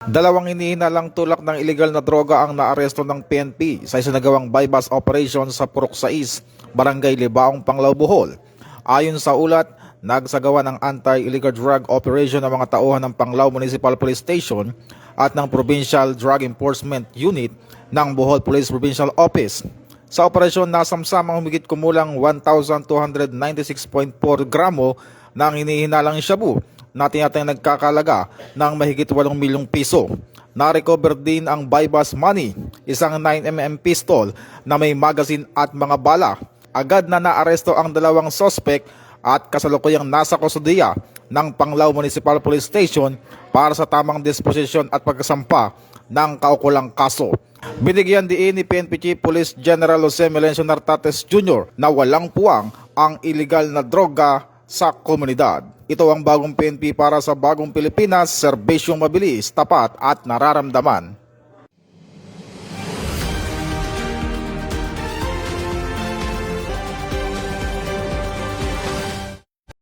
Dalawang inihinalang tulak ng ilegal na droga ang naaresto ng PNP sa isinagawang bypass operation sa Purok 6, Barangay Libaong, Panglao, Bohol. Ayon sa ulat, nagsagawa ng anti-illegal drug operation ng mga tauhan ng Panglao Municipal Police Station at ng Provincial Drug Enforcement Unit ng Bohol Police Provincial Office. Sa operasyon, nasamsamang humigit kumulang 1,296.4 gramo ng hinihinalang shabu na tinatayang nagkakalaga ng mahigit 8 milyong piso. Na-recover din ang bypass money, isang 9mm pistol na may magazine at mga bala. Agad na naaresto ang dalawang sospek at kasalukuyang nasa kustodiya ng Panglao Municipal Police Station para sa tamang disposisyon at pagkasampa ng kaukulang kaso. Binigyan diin ni PNP Chief Police General Jose Melencio Nartates Jr. na walang puwang ang iligal na droga sa komunidad. Ito ang bagong PNP para sa bagong Pilipinas, serbisyong mabilis, tapat at nararamdaman.